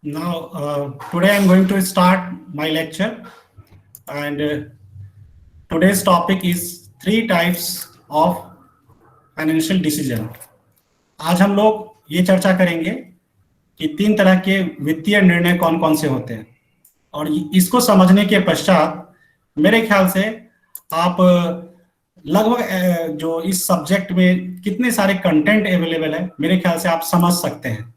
Now, today I'm going to start my lecture, and today's topic is three types of financial decision. आज हम लोग ये चर्चा करेंगे कि तीन तरह के वित्तीय निर्णय कौन कौन से होते हैं, और इसको समझने के पश्चात मेरे ख्याल से आप लगभग जो इस सब्जेक्ट में कितने सारे कंटेंट अवेलेबल है, मेरे ख्याल से आप समझ सकते हैं,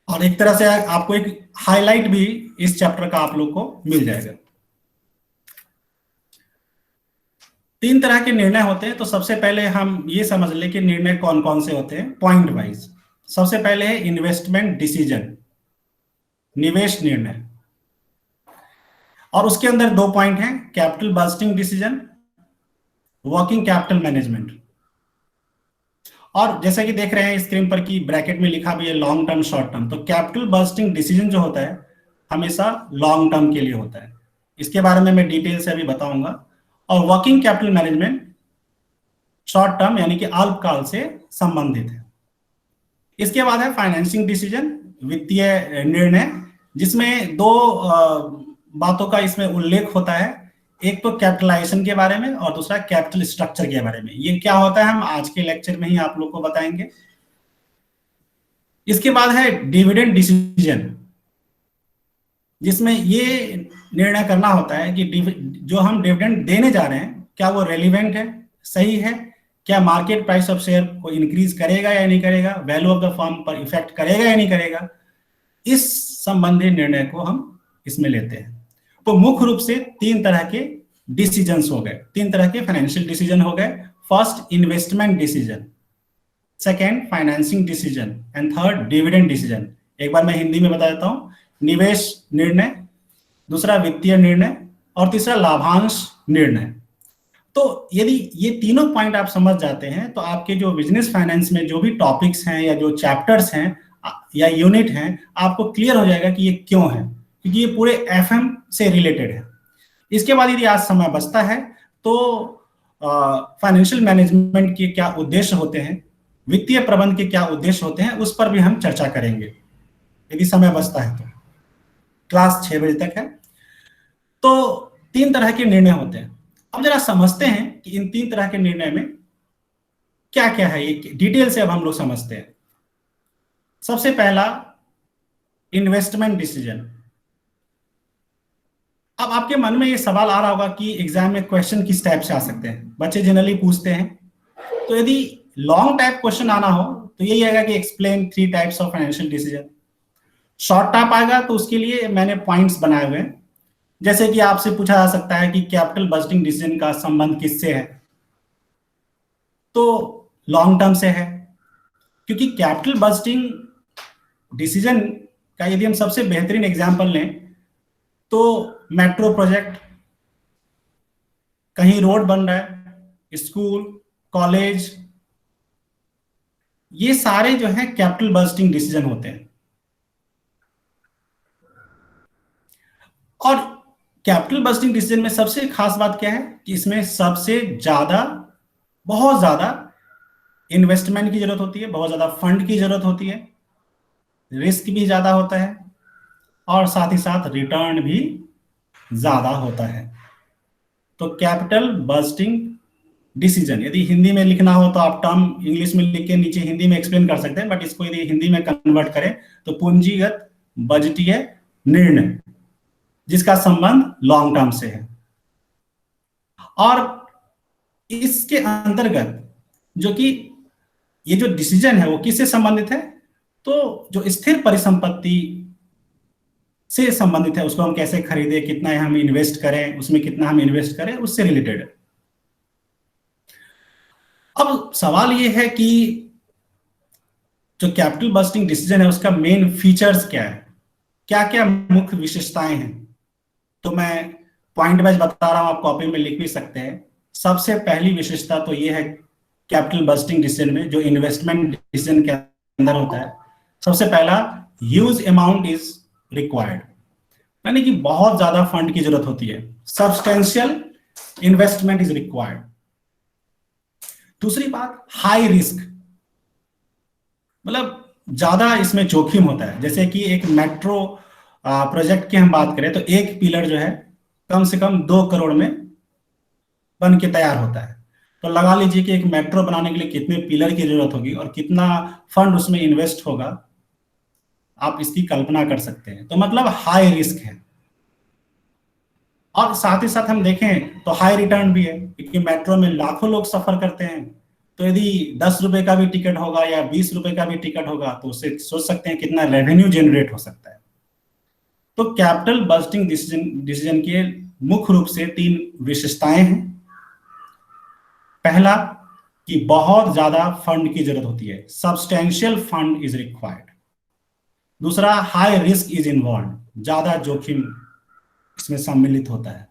और एक तरह से आपको एक हाईलाइट भी इस चैप्टर का आप लोग को मिल जाएगा। तीन तरह के निर्णय होते हैं, तो सबसे पहले हम ये समझ लें कि निर्णय कौन कौन से होते हैं पॉइंट वाइज। सबसे पहले है इन्वेस्टमेंट डिसीजन, निवेश निर्णय, और उसके अंदर दो पॉइंट हैं, capital budgeting decision, working capital management. और जैसे कि देख रहे हैं स्क्रीन पर कि ब्रैकेट में लिखा भी है लॉन्ग टर्म शॉर्ट टर्म, तो कैपिटल बजटिंग डिसीजन जो होता है हमेशा लॉन्ग टर्म के लिए होता है, इसके बारे में मैं डिटेल से अभी बताऊंगा। और working capital management short term यानी कि अल्पकाल से संबंधित है। इसके बाद है फाइनेंसिंग डिसीजन, वित्तीय निर्णय, जिसमें दो बातों का इसमें उल्लेख होता है, एक तो कैपिटलाइजेशन के बारे में और दूसरा कैपिटल स्ट्रक्चर के बारे में। ये क्या होता है हम आज के लेक्चर में ही आप लोग को बताएंगे। इसके बाद है डिविडेंड डिसीजन, जिसमें ये निर्णय करना होता है कि जो हम डिविडेंड देने जा रहे हैं क्या वो रेलिवेंट है, सही है, क्या मार्केट प्राइस ऑफ शेयर को इंक्रीज करेगा या नहीं करेगा, वैल्यू ऑफ द फर्म पर इफेक्ट करेगा या नहीं करेगा। इस संबंधी निर्णय को हम इसमें लेते हैं। तो मुख्य रूप से तीन तरह के डिसीजंस हो गए, तीन तरह के फाइनेंशियल डिसीजन हो गए। First investment decision, second financing decision, and third dividend decision. एक बार मैं हिंदी में बता देता हूं, निवेश निर्णय, दूसरा वित्तीय निर्णय, और तीसरा लाभांश निर्णय। तो यदि ये तीनों पॉइंट आप समझ जाते हैं तो आपके जो बिजनेस फाइनेंस में जो भी टॉपिक्स हैं या जो चैप्टर्स हैं या यूनिट हैं, आपको क्लियर हो जाएगा कि ये क्यों है, क्योंकि ये पूरे एफएम से रिलेटेड है। इसके बाद यदि आज समय बचता है तो फाइनेंशियल मैनेजमेंट के क्या उद्देश्य होते हैं, वित्तीय प्रबंध के क्या उद्देश्य होते हैं, उस पर भी हम चर्चा करेंगे यदि समय बचता है तो। क्लास 6 बजे तक है। तो तीन तरह के निर्णय होते हैं। अब जरा समझते हैं कि इन तीन तरह के निर्णय में क्या क्या है, ये डिटेल से अब हम लोग समझते हैं। सबसे पहला इन्वेस्टमेंट डिसीजन। अब आपके मन में ये सवाल आ रहा होगा कि एग्जाम में क्वेश्चन किस टाइप से आ सकते हैं, बच्चे जनरली पूछते हैं। तो यदि लॉन्ग टाइप क्वेश्चन आना हो तो यही आएगा कि explain three types of financial decision. Short type आएगा तो उसके लिए मैंने पॉइंट्स बनाए हुए हैं, जैसे कि आपसे पूछा जा सकता है कि कैपिटल बजटिंग डिसीजन का संबंध किससे है, तो लॉन्ग टर्म से है, क्योंकि कैपिटल बजटिंग डिसीजन का यदि हम सबसे बेहतरीन एग्जांपल लें तो मेट्रो प्रोजेक्ट, कहीं रोड बन रहा है, स्कूल, कॉलेज, ये सारे जो है कैपिटल बजटिंग डिसीजन होते हैं। और कैपिटल बजटिंग डिसीजन में सबसे खास बात क्या है कि इसमें सबसे ज्यादा, बहुत ज्यादा इन्वेस्टमेंट की जरूरत होती है, बहुत ज्यादा फंड की जरूरत होती है, रिस्क भी ज्यादा होता है, और साथ ही साथ रिटर्न भी ज्यादा होता है। तो कैपिटल बजटिंग डिसीजन, यदि हिंदी में लिखना हो तो आप टर्म इंग्लिश में लिख के नीचे हिंदी में एक्सप्लेन कर सकते हैं, बट इसको यदि हिंदी में कन्वर्ट करें तो पूंजीगत बजटीय निर्णय, जिसका संबंध लॉन्ग टर्म से है। और इसके अंतर्गत जो कि ये जो डिसीजन है वो किससे संबंधित है, तो जो स्थिर परिसंपत्ति से संबंधित है, उसको हम कैसे खरीदें, कितना हम इन्वेस्ट करें, उसमें कितना हम इन्वेस्ट करें, उससे रिलेटेड है। अब सवाल ये है कि जो कैपिटल बजटिंग डिसीजन है उसका मेन फीचर्स क्या है, क्या क्या मुख्य विशेषताएं हैं। तो मैं पॉइंट वाइज बता रहा हूं, आप कॉपी में लिख भी सकते हैं। सबसे पहली विशेषता तो ये है कैपिटल बजटिंग डिसीजन में, जो इन्वेस्टमेंट डिसीजन के अंदर होता है, सबसे पहला ह्यूज अमाउंट इज रिक्वायर्ड, यानी कि बहुत ज्यादा फंड की जरूरत होती है, सब्सटेंशियल इन्वेस्टमेंट इज रिक्वायर्ड। दूसरी बात, हाई रिस्क, मतलब ज्यादा इसमें जोखिम होता है। जैसे कि एक मेट्रो प्रोजेक्ट की हम बात करें तो एक पिलर जो है कम से कम 2 करोड़ में बन के तैयार होता है। तो लगा लीजिए कि एक मेट्रो बनाने के लिए कितने पिलर की जरूरत होगी और कितना फंड उसमें इन्वेस्ट होगा, आप इसकी कल्पना कर सकते हैं। तो मतलब हाई रिस्क है। और साथ ही साथ हम देखें तो हाई रिटर्न भी है, क्योंकि मेट्रो में लाखों लोग सफर करते हैं। तो यदि 10 रुपए का भी टिकट होगा या 20 रुपए का भी टिकट होगा तो उससे सोच सकते हैं कितना रेवेन्यू जनरेट हो सकता है। तो कैपिटल बजटिंग डिसीजन डिसीजन के मुख्य रूप से 3 विशेषताएं हैं। पहला, कि बहुत ज्यादा फंड की जरूरत होती है, सब्सटेंशियल फंड इज रिक्वायर्ड। दूसरा, हाई रिस्क इज इन्वॉल्व, ज्यादा जोखिम इसमें सम्मिलित होता है।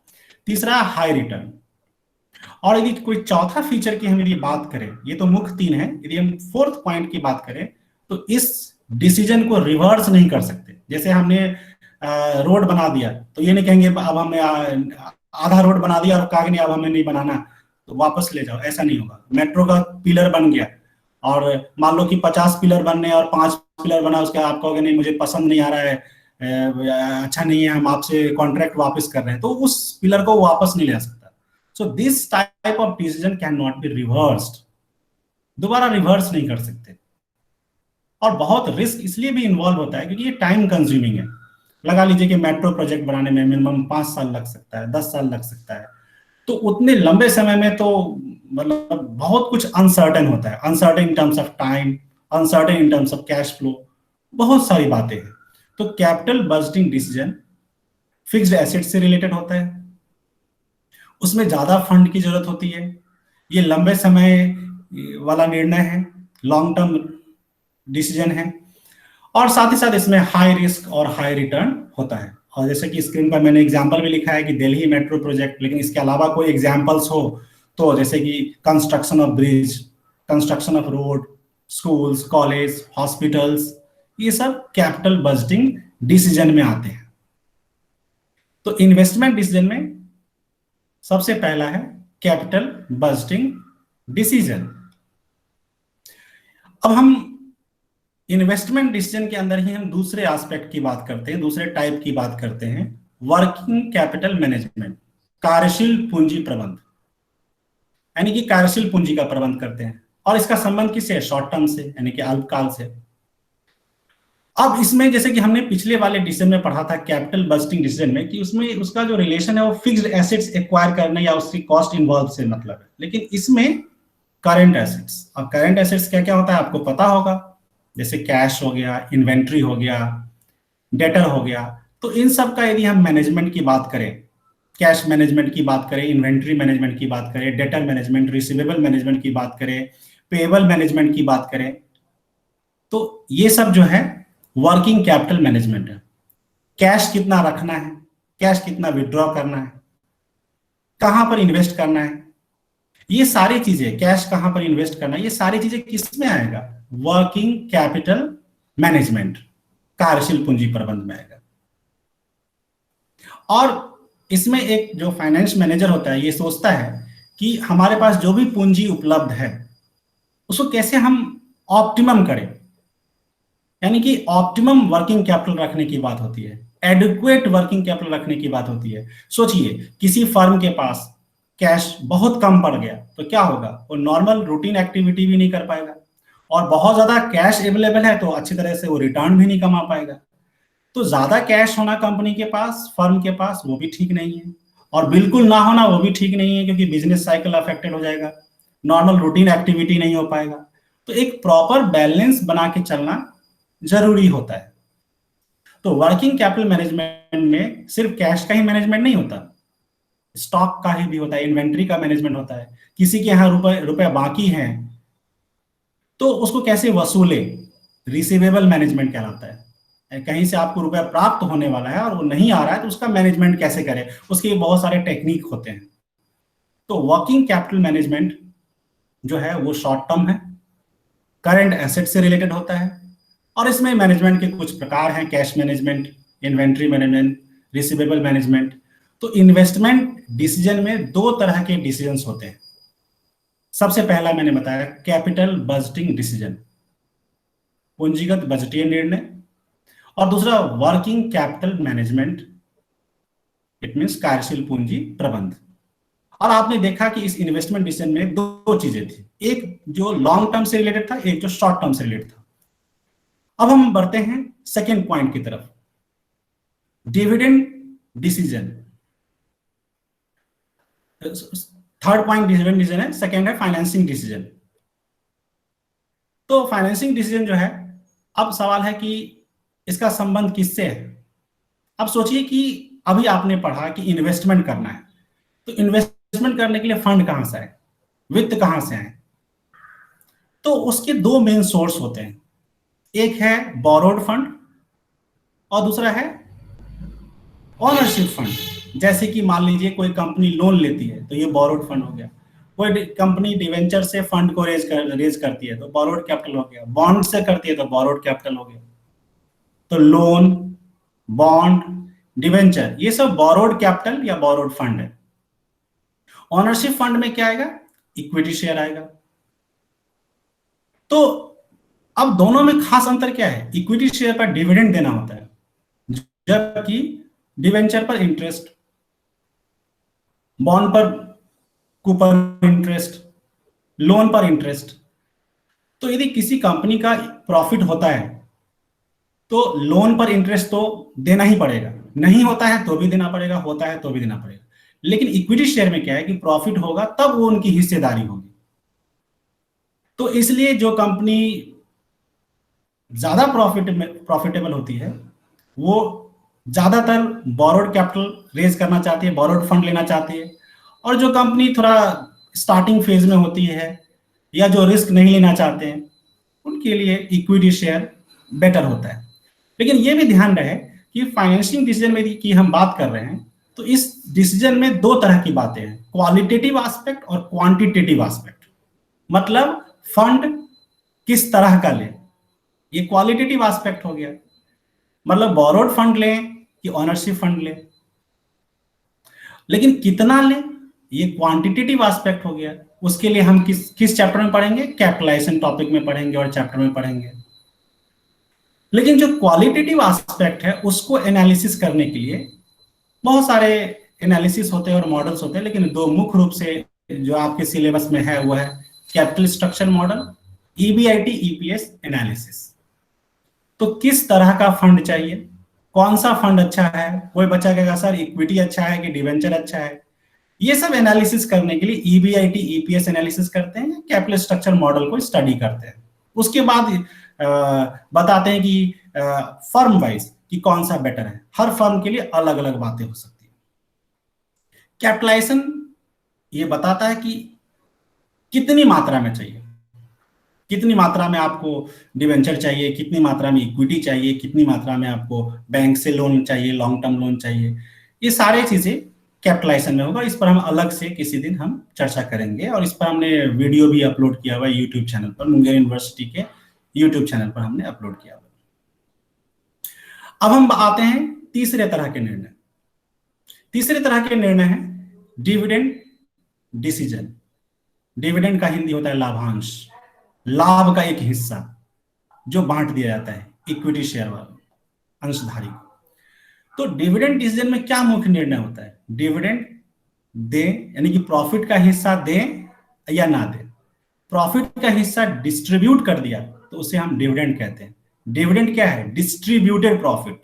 तीसरा, हाई रिटर्न। और यदि कोई चौथा फीचर की हम यदि बात करें, ये तो मुख्य 3 है, यदि हम फोर्थ पॉइंट की बात करें तो इस डिसीजन को रिवर्स नहीं कर सकते। जैसे हमने रोड बना दिया तो ये नहीं कहेंगे अब हमने आधा रोड बना दिया और कहा नहीं अब हमें नहीं बनाना तो वापस ले जाओ, ऐसा नहीं होगा। मेट्रो का पिलर बन गया और मान लो कि 50 पिलर बनने और 5 पिलर बना, उसके आप कहोगे नहीं मुझे पसंद नहीं आ रहा है, अच्छा नहीं है, हम आपसे कॉन्ट्रैक्ट वापस कर रहे हैं, तो उस पिलर को वापस नहीं ले सकता। So this type of decision can not be reversed, दोबारा रिवर्स नहीं कर सकते। और बहुत रिस्क इसलिए भी इन्वॉल्व होता है क्योंकि ये टाइम कंज्यूमिंग है। लगा लीजिए कि मेट्रो प्रोजेक्ट बनाने में मिनिमम 5 साल लग सकता है, 10 साल लग सकता है। तो उतने लंबे समय में तो मतलब बहुत कुछ अनसर्टेन होता है, uncertain in terms of time, uncertain in terms of cash flow, बहुत सारी बातें हैं। तो capital budgeting decision fixed asset से रिलेटेड होता है, उसमें ज्यादा फंड की जरूरत होती है, ये लंबे समय वाला निर्णय है, लॉन्ग टर्म डिसीजन है। और साथ ही साथ इसमें हाई रिस्क और हाई रिटर्न होता है। और जैसे कि स्क्रीन पर मैंने एग्जांपल भी लिखा है कि दिल्ली मेट्रो प्रोजेक्ट, लेकिन इसके अलावा कोई एग्जांपल्स हो तो जैसे कि construction of bridge, construction of road, schools, college, hospitals, ये सब कैपिटल बजटिंग डिसीजन में आते हैं। तो इन्वेस्टमेंट डिसीजन में सबसे पहला है कैपिटल बजटिंग डिसीजन। अब हम इन्वेस्टमेंट डिसीजन के अंदर ही हम दूसरे एस्पेक्ट की बात करते हैं, दूसरे टाइप की बात करते हैं, वर्किंग कैपिटल मैनेजमेंट, कार्यशील पूंजी प्रबंध। यानी कि कार्यशील पूंजी का प्रबंध करते हैं। और इसका संबंध किससे? शॉर्ट टर्म से, यानी कि अल्पकाल से। अब इसमें जैसे कि हमने पिछले वाले डिसीजन में पढ़ा था कैपिटल बजटिंग डिसीजन में कि उसमें उसका जो रिलेशन है वो फिक्स्ड एसेट्स एक्वायर करने या उसकी कॉस्ट इन्वॉल्व से मतलब है। लेकिन इसमें करंट एसेट्स, अब करंट एसेट्स क्या क्या होता है आपको पता होगा, जैसे कैश हो गया, इन्वेंट्री हो गया, डेटर हो गया। तो इन सब का यदि हम मैनेजमेंट की बात करें, कैश मैनेजमेंट की बात करें, इन्वेंट्री मैनेजमेंट की बात करें, डेटर मैनेजमेंट, रिसीवेबल मैनेजमेंट की बात करें, पेएबल मैनेजमेंट की बात करें, तो ये सब जो है वर्किंग कैपिटल मैनेजमेंट है। कैश कितना रखना है, कैश कितना विड्रॉ करना है, कहां पर इन्वेस्ट करना है, ये सारी चीजें, कैश कहां पर इन्वेस्ट करना है, ये सारी चीजें किस में आएगा? वर्किंग कैपिटल मैनेजमेंट, कार्यशील पूंजी प्रबंध में आएगा। और इसमें एक जो फाइनेंस मैनेजर होता है ये सोचता है कि हमारे पास जो भी पूंजी उपलब्ध है उसको कैसे हम ऑप्टिमम करें, यानी कि ऑप्टिमम वर्किंग कैपिटल रखने की बात होती है, एडिक्वेट वर्किंग कैपिटल रखने की बात होती है। सोचिए किसी फर्म के पास कैश बहुत कम पड़ गया तो क्या होगा? वो नॉर्मल रूटीन एक्टिविटी भी नहीं कर पाएगा, और बहुत ज्यादा कैश अवेलेबल है तो अच्छी तरह से वो रिटर्न भी नहीं कमा पाएगा। तो ज्यादा कैश होना कंपनी के पास, फर्म के पास, वो भी ठीक नहीं है, और बिल्कुल ना होना वो भी ठीक नहीं है, क्योंकि बिजनेस साइकिल अफेक्टेड हो जाएगा, नॉर्मल रूटीन एक्टिविटी नहीं हो पाएगा। तो एक प्रॉपर बैलेंस बना के चलना जरूरी होता है। तो वर्किंग कैपिटल मैनेजमेंट में सिर्फ कैश का ही मैनेजमेंट नहीं होता, स्टॉक का ही भी होता है, इन्वेंट्री का मैनेजमेंट होता है। किसी के यहाँ रुपए बाकी हैं तो उसको कैसे वसूले, रिसीवेबल मैनेजमेंट कहलाता है। कहीं से आपको रुपया प्राप्त होने वाला है और वो नहीं आ रहा है तो उसका मैनेजमेंट कैसे करें, उसके बहुत सारे टेक्निक होते हैं। तो वर्किंग कैपिटल मैनेजमेंट जो है वो शॉर्ट टर्म है, करंट एसेट से रिलेटेड होता है, और इसमें मैनेजमेंट के कुछ प्रकार हैं, cash management, inventory management, receivable management. तो इन्वेस्टमेंट डिसीजन में 2 तरह के डिसीजंस होते हैं। सबसे पहला मैंने बताया कैपिटल बजटिंग डिसीजन, पूंजीगत बजटीय निर्णय, और दूसरा working capital management, it means कार्यशील पूंजी प्रबंध। और आपने देखा कि इस इन्वेस्टमेंट डिसीजन में दो चीजें थी, एक जो लॉन्ग टर्म से रिलेटेड था, एक जो शॉर्ट टर्म से रिलेटेड था। अब हम बढ़ते हैं सेकेंड पॉइंट की तरफ, dividend decision. Third point dividend decision है, सेकेंड है फाइनेंसिंग डिसीजन। तो फाइनेंसिंग डिसीजन जो है, अब सवाल है कि इसका संबंध किससे है। अब सोचिए कि अभी आपने पढ़ा कि इन्वेस्टमेंट करना है, तो इन्वेस्टमेंट करने के लिए फंड कहां से आए, वित्त कहां से आए। तो उसके दो मेन सोर्स होते हैं, एक है बोरोड फंड और दूसरा है ओनरशिप फंड। जैसे कि मान लीजिए कोई कंपनी लोन लेती है तो ये बोरोड फंड हो गया, कोई कंपनी डिवेंचर से फंड को रेज करती है तो बोरोड कैपिटल हो गया, बॉन्ड से करती है तो बोरोड कैपिटल हो गया। तो लोन, बॉन्ड, डिवेंचर, ये सब बोरोड कैपिटल या बोरोड फंड है। ओनरशिप फंड में क्या आएगा, इक्विटी शेयर आएगा। तो अब दोनों में खास अंतर क्या है, इक्विटी शेयर पर डिविडेंड देना होता है, जबकि डिवेंचर पर इंटरेस्ट, बॉन्ड पर कूपन इंटरेस्ट, लोन पर इंटरेस्ट। तो यदि किसी कंपनी का प्रॉफिट होता है तो लोन पर इंटरेस्ट तो देना ही पड़ेगा, नहीं होता है तो भी देना पड़ेगा, होता है तो भी देना पड़ेगा। लेकिन इक्विटी शेयर में क्या है कि प्रॉफिट होगा तब वो उनकी हिस्सेदारी होगी। तो इसलिए जो कंपनी ज्यादा प्रॉफिटेबल होती है वो ज्यादातर बोरोड कैपिटल रेज करना चाहती है, बोरोड फंड लेना चाहती है। और जो कंपनी थोड़ा स्टार्टिंग फेज में होती है या जो रिस्क नहीं लेना चाहते हैं, उनके लिए इक्विटी शेयर बेटर होता है। लेकिन ये भी ध्यान रहे कि फाइनेंसिंग डिसीजन में की हम बात कर रहे हैं तो इस डिसीजन में दो तरह की बातें हैं, क्वालिटेटिव एस्पेक्ट और क्वांटिटेटिव एस्पेक्ट। मतलब फंड किस तरह का ले, ये क्वालिटेटिव एस्पेक्ट हो गया, मतलब बोरोड फंड लें कि ओनरशिप फंड लें। लेकिन कितना लें, ये क्वांटिटेटिव एस्पेक्ट हो गया। उसके लिए हम किस चैप्टर में पढ़ेंगे, कैपिटलाइजेशन टॉपिक में पढ़ेंगे और चैप्टर में पढ़ेंगे। लेकिन जो क्वालिटेटिव एस्पेक्ट है उसको एनालिसिस करने के लिए बहुत सारे एनालिसिस होते हैं और मॉडल्स होते हैं, लेकिन दो मुख्य रूप से जो आपके सिलेबस में है वो है capital structure model, EBIT EPS analysis. तो किस तरह का फंड चाहिए, कौन सा फंड अच्छा है, कोई बच्चा कहेगा सर इक्विटी अच्छा है कि डिवेंचर अच्छा है। ये सब एनालिसिस करने के लिए ईबीआईटी ईपीएस एनालिसिस करते हैं, कैपिटल स्ट्रक्चर मॉडल को स्टडी करते हैं। उसके बाद बताते हैं कि फर्म वाइज कि कौन सा बेटर है। हर फर्म के लिए अलग अलग बातें हो सकती है। कैपिटलाइजेशन ये बताता है कि कितनी मात्रा में चाहिए, कितनी मात्रा में आपको डिवेंचर चाहिए, कितनी मात्रा में इक्विटी चाहिए, कितनी मात्रा में आपको बैंक से लोन चाहिए, लॉन्ग टर्म लोन चाहिए। ये सारी चीजें कैपिटलाइजेशन में होगा। इस पर हम अलग से किसी दिन हम चर्चा करेंगे और इस पर हमने वीडियो भी अपलोड किया हुआ है यूट्यूब चैनल पर, मुंगेर यूनिवर्सिटी के यूट्यूब चैनल पर हमने अपलोड किया हुआ। अब हम आते हैं तीसरे तरह के निर्णय। तीसरे तरह के निर्णय है डिविडेंड डिसीजन। डिविडेंड का हिंदी होता है लाभांश, लाभ का एक हिस्सा जो बांट दिया जाता है इक्विटी शेयर वाले अंशधारी को। तो डिविडेंड डिसीजन में क्या मुख्य निर्णय होता है, डिविडेंड दे यानी कि प्रॉफिट का हिस्सा दे या ना दे। प्रॉफिट का हिस्सा डिस्ट्रीब्यूट कर दिया तो उसे हम डिविडेंड कहते हैं। डिविडेंड क्या है, डिस्ट्रीब्यूटेड प्रॉफिट,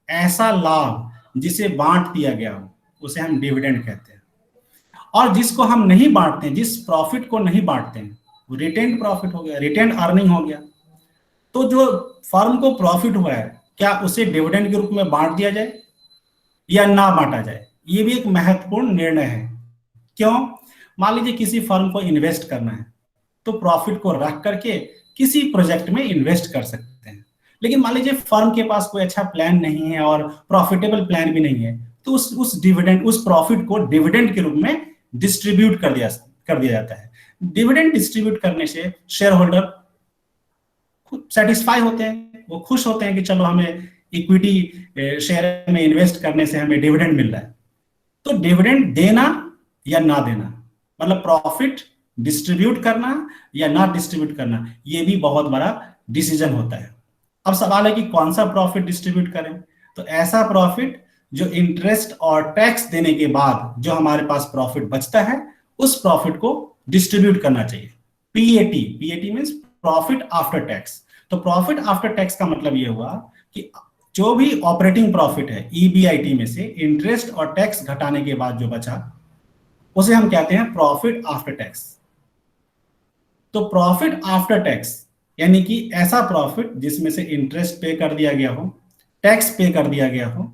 ऐसा लाभ जिसे बांट दिया गया हो उसे हम डिविडेंड कहते हैं। और जिसको हम नहीं बांटते हैं, जिस प्रॉफिट को नहीं बांटते हैं, वो रिटेन्ड प्रॉफिट हो गया, रिटेन्ड अर्निंग हो गया। तो जो फर्म को प्रॉफिट हुआ है क्या उसे डिविडेंड के रूप में बांट दिया जाए या ना बांटा जाए, ये भी एक महत्वपूर्ण निर्णय है। क्यों, मान लीजिए किसी फर्म को इन्वेस्ट करना है तो प्रॉफिट को रख करके किसी प्रोजेक्ट में इन्वेस्ट कर सकते हैं। लेकिन मान लीजिए फर्म के पास कोई अच्छा प्लान नहीं है और प्रॉफिटेबल प्लान भी नहीं है, तो उस डिविडेंड, उस प्रॉफिट को डिविडेंड के रूप में डिस्ट्रीब्यूट कर दिया जाता है। डिविडेंड डिस्ट्रीब्यूट करने से शेयर होल्डर सेटिस्फाई होते हैं, वो खुश होते हैं कि चलो हमें इक्विटी शेयर में इन्वेस्ट करने से हमें डिविडेंड मिल रहा है। तो डिविडेंड देना या ना देना, मतलब प्रॉफिट डिस्ट्रीब्यूट करना या ना डिस्ट्रीब्यूट करना, ये भी बहुत बड़ा डिसीजन होता है। अब सवाल है कि कौन सा प्रॉफिट डिस्ट्रीब्यूट करें। तो ऐसा प्रॉफिट जो इंटरेस्ट और टैक्स देने के बाद जो हमारे पास प्रॉफिट बचता है, उस प्रॉफिट को डिस्ट्रीब्यूट करना चाहिए। PAT, PAT means profit after tax. तो प्रॉफिट आफ्टर टैक्स का मतलब ये हुआ कि जो भी ऑपरेटिंग प्रॉफिट है ईबीआईटी में से इंटरेस्ट और टैक्स घटाने के बाद जो बचा, उसे हम कहते हैं प्रॉफिट आफ्टर टैक्स। तो प्रॉफिट आफ्टर टैक्स यानी कि ऐसा प्रॉफिट जिसमें से इंटरेस्ट पे कर दिया गया हो, टैक्स पे कर दिया गया हो,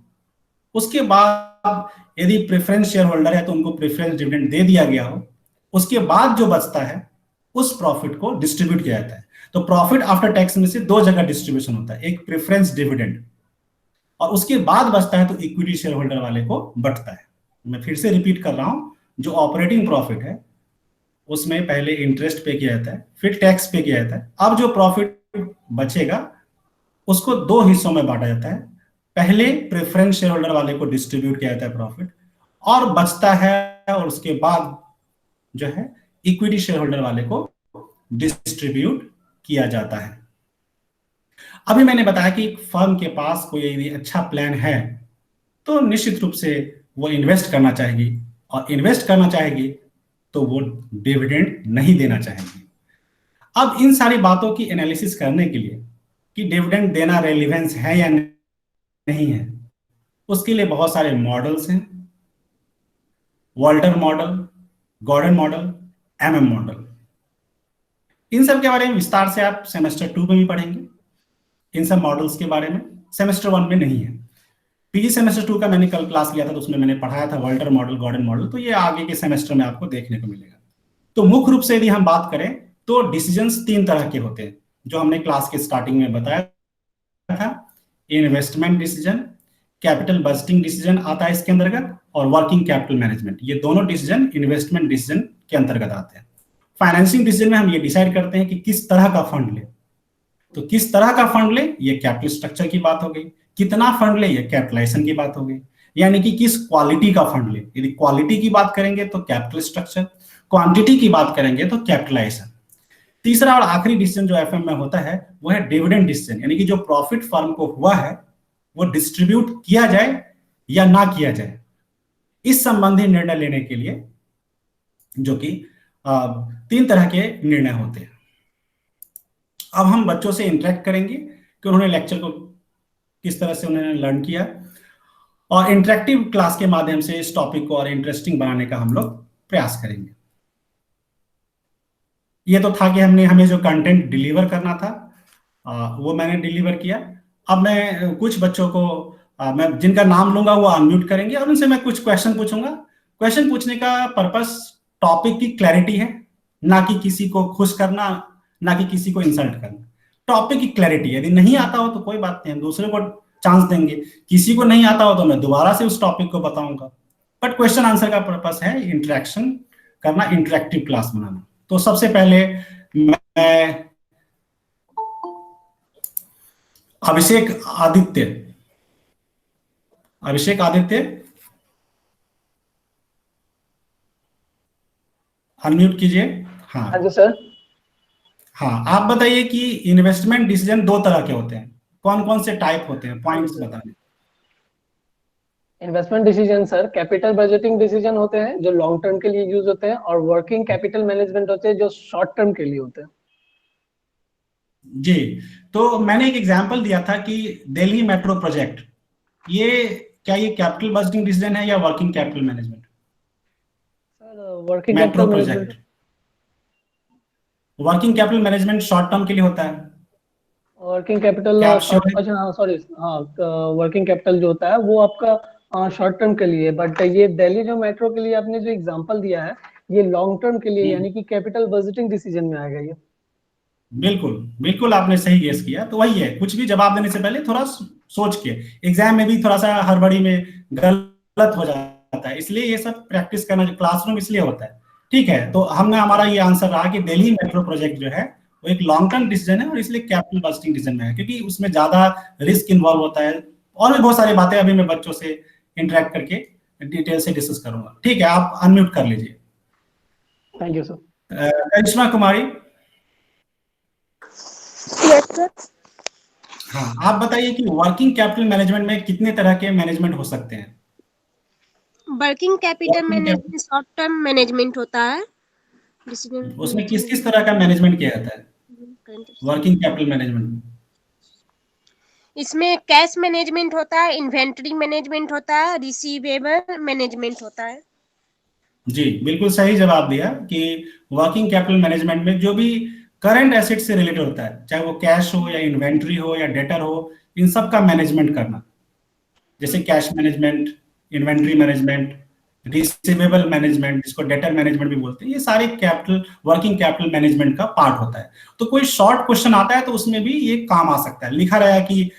उसके बाद यदि प्रेफरेंस शेयर होल्डर है तो उनको प्रेफरेंस डिविडेंड दे दिया गया हो, उसके बाद जो बचता है उस प्रॉफिट को डिस्ट्रीब्यूट किया जाता है। तो प्रॉफिट आफ्टर टैक्स में से दो जगह डिस्ट्रीब्यूशन होता है, एक प्रेफरेंस डिविडेंड और उसके बाद बचता है तो इक्विटी शेयर होल्डर वाले को बटता है। मैं फिर से रिपीट कर रहा हूं, जो ऑपरेटिंग प्रॉफिट है उसमें पहले इंटरेस्ट पे किया जाता है, फिर टैक्स पे किया जाता है। अब जो प्रॉफिट बचेगा उसको दो हिस्सों में बांटा जाता है। पहले प्रेफरेंस शेयर होल्डर वाले को डिस्ट्रीब्यूट किया जाता है प्रॉफिट, और बचता है और उसके बाद जो है इक्विटी शेयर होल्डर वाले को डिस्ट्रीब्यूट किया जाता है। अभी मैंने बताया कि फर्म के पास कोई यदि अच्छा प्लान है तो निश्चित रूप से वो इन्वेस्ट करना चाहेगी, और इन्वेस्ट करना चाहेगी तो वो डिविडेंड नहीं देना चाहेगी। अब इन सारी बातों की एनालिसिस करने के लिए कि डिविडेंड देना रेलिवेंस है या नहीं है, उसके लिए बहुत सारे मॉडल्स हैं। Walter model, Gordon model, MM model, इन सब के बारे में विस्तार से आप सेमेस्टर 2 में भी पढ़ेंगे। इन सब मॉडल्स के बारे में सेमेस्टर 1 में नहीं है। पीजी सेमेस्टर 2 का मैंने कल क्लास लिया था तो उसमें मैंने पढ़ाया था वॉल्टर मॉडल, गॉर्डन मॉडल, तो ये आगे के सेमेस्टर में आपको देखने को मिलेगा। तो मुख्य रूप से यदि हम बात करें तो डिसीजंस 3 तरह के होते हैं, जो हमने क्लास के स्टार्टिंग में बताया था। Investment decision, capital budgeting decision आता है इसके अंतर्गत, और वर्किंग कैपिटल मैनेजमेंट। ये दोनों डिसीजन इन्वेस्टमेंट डिसीजन के अंतर्गत आते हैं। फाइनेंसिंग डिसीजन में हम ये डिसाइड करते हैं कि किस तरह का फंड ले। तो किस तरह का फंड ले, ये कैपिटल स्ट्रक्चर की बात हो गई। कितना फंड ले, ये कैपिटलाइजेशन की बात हो गई। यानी कि किस क्वालिटी का फंड ले। यदि क्वालिटी की बात करेंगे तो कैपिटल स्ट्रक्चर, क्वांटिटी की बात करेंगे तो कैपिटलाइजेशन। तीसरा और आखिरी डिसीजन जो एफएम में होता है वो है डिविडेंड डिसीजन, यानी कि जो प्रॉफिट फर्म को हुआ है वो डिस्ट्रीब्यूट किया जाए या ना किया जाए, इस संबंधी निर्णय लेने के लिए, जो कि 3 तरह के निर्णय होते हैं। अब हम बच्चों से इंटरेक्ट करेंगे कि उन्होंने लेक्चर को किस तरह से उन्होंने लर्न किया, और इंटरेक्टिव क्लास के माध्यम से इस टॉपिक को और इंटरेस्टिंग बनाने का हम लोग प्रयास करेंगे। ये तो था कि हमें जो कंटेंट डिलीवर करना था वो मैंने डिलीवर किया। अब मैं कुछ बच्चों को मैं जिनका नाम लूंगा वो अनम्यूट करेंगे और उनसे मैं कुछ क्वेश्चन पूछूंगा। क्वेश्चन पूछने का पर्पस टॉपिक की क्लैरिटी है, ना कि किसी को खुश करना, ना कि किसी को इंसल्ट करना। टॉपिक की क्लैरिटी, यदि नहीं आता हो तो कोई बात नहीं, हम दूसरे को चांस देंगे। किसी को नहीं आता हो तो मैं दोबारा से उस टॉपिक को बताऊंगा। बट क्वेश्चन आंसर का पर्पस है इंटरेक्शन करना, इंटरेक्टिव क्लास बनाना। तो सबसे पहले मैं अभिषेक आदित्य अनम्यूट कीजिए। हाँ जी सर। हाँ, आप बताइए कि इन्वेस्टमेंट डिसीजन 2 तरह के होते हैं, कौन कौन से टाइप होते हैं, पॉइंट्स बताने। Investment decision sir capital budgeting decision होते हैं जो लॉन्ग टर्म के लिए यूज होते हैं, और वर्किंग कैपिटल मैनेजमेंट होते हैं जो शॉर्ट टर्म के लिए होते हैं। जी, तो मैंने एक एग्जांपल दिया था कि दिल्ली मेट्रो प्रोजेक्ट, ये क्या ये कैपिटल बजटिंग डिसीजन है या working capital management? Sir working metro capital management. Project, working capital management short term के लिए होता है। वर्किंग कैपिटल क्या आप श्योर शॉर्ट, हैं? अच्छा हाँ सॉरी, हाँ वर्किंग कैपिटल जो होता है वो आपका शॉर्ट टर्म के लिए, बट ये दिल्ली जो मेट्रो के लिए आपने जो एग्जांपल दिया है ये लॉन्ग टर्म के लिए, यानी कि कैपिटल बजटिंग डिसीजन में आएगा ये। बिल्कुल बिल्कुल, आपने सही गेस किया। तो वही है, कुछ भी जवाब देने से पहले थोड़ा सोच के। एग्जाम में भी थोड़ा सा हड़बड़ी में गलत हो जाता है, इसलिए ये सब प्रैक्टिस करना जो क्लासरूम इसलिए होता है। ठीक है, तो हमने हमारा ये आंसर रहा कि दिल्ली मेट्रो प्रोजेक्ट जो है वो एक लॉन्ग टर्म डिसीजन है, और इसलिए कैपिटल बजटिंग डिसीजन में है क्योंकि उसमें ज्यादा रिस्क इन्वॉल्व होता है। और भी बहुत सारी बातें अभी मैं बच्चों से इंटरेक्ट करके डिटेल से डिस्कस करूंगा। ठीक है, आप अनम्यूट कर लीजिए। Thank you sir. Karishma Kumari. Yes sir. हाँ, आप बताइए कि वर्किंग कैपिटल मैनेजमेंट में कितने तरह के मैनेजमेंट हो सकते हैं? Working capital working management short term management होता है, डिसीजन उसमें किस मेकिंग, किस तरह का मैनेजमेंट किया जाता है करंट। वर्किंग कैपिटल मैनेजमेंट में? इसमें कैश मैनेजमेंट होता है, इन्वेंटरी मैनेजमेंट होता है, रिसीवेबल मैनेजमेंट होता है। जी, बिल्कुल सही जवाब दिया कि वर्किंग कैपिटल मैनेजमेंट में जो भी करंट एसेट से रिलेटेड होता है, चाहे वो कैश हो या इन्वेंट्री हो या डेटर हो, इन सब का मैनेजमेंट करना, जैसे cash management, inventory management, receivable management, जिसको डेटर मैनेजमेंट भी बोलते हैं, ये सारे कैपिटल वर्किंग कैपिटल मैनेजमेंट का पार्ट होता है। तो कोई शॉर्ट क्वेश्चन आता है तो उसमें भी ये काम आ सकता है। लिखा रहा है कि